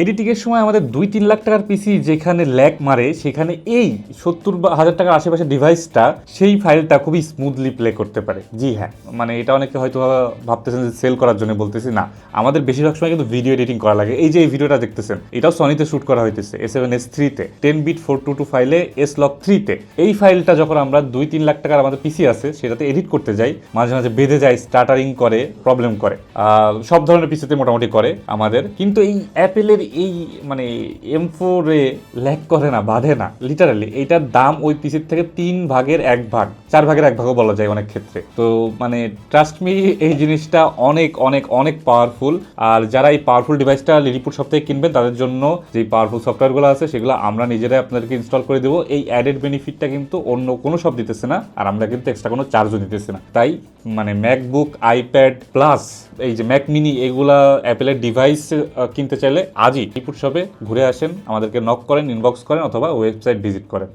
এডিটিংয়ের সময় আমাদের 2-3 লাখ টাকার পিসি যেখানে ল্যাগ মারে সেখানে এই 70,000 টাকার আশেপাশে ডিভাইসটা সেই ফাইলটা খুবই স্মুথলি প্লে করতে পারে। জি হ্যাঁ, মানে এটা অনেকে হয়তো ভাবতেছেন যে সেল করার জন্য বলতেছি না, আমাদের বেশিরভাগ সময় কিন্তু ভিডিও এডিটিং করা লাগে। এই যে এই ভিডিওটা দেখতেছেন এটাও সনিতে শ্যুট করা হইতেছে A7S3-তে 10-bit 422 ফাইলে S-Log3-তে। এই ফাইলটা যখন আমরা 2-3 লাখ টাকার আমাদের পিসি আছে সেটাতে এডিট করতে যাই, মাঝে মাঝে বেঁধে যায়, স্টার্টারিং করে, প্রবলেম করে, সব ধরনের পিসিতে মোটামুটি করে আমাদের। কিন্তু এই অ্যাপেলের এই মানে M4-এ ল্যাগ করে না, বাঁধে না লিটারালি। এইটার দাম ওই পিসির থেকে 3 ভাগের 1 ভাগ, 4 ভাগের 1 ভাগও বলা যায় অনেক ক্ষেত্রে। তো মানে ট্রাস্ট মি, এই জিনিসটা অনেক অনেক অনেক পাওয়ারফুল। আর যারা এই পাওয়ারফুল ডিভাইসটা লিলিপুট শপ থেকে কিনবেন তাদের জন্য যে পাওয়ারফুল সফটওয়্যারগুলো আছে সেগুলো আমরা নিজেরাই আপনাদেরকে ইনস্টল করে দেবো। এই অ্যাডেড বেনিফিটটা কিন্তু অন্য কোনো শপ দিতেছে না, আর আমরা কিন্তু এক্সট্রা কোনো চার্জও দিতেছি না। তাই মানে ম্যাকবুক, আইপ্যাড প্লাস এই যে ম্যাক মিনি, এগুলা অ্যাপেলের ডিভাইস কিনতে চাইলে আজই লিলিপুট শপে ঘুরে আসেন, আমাদেরকে নক করেন, ইনবক্স করেন অথবা ওয়েবসাইট ভিজিট করেন।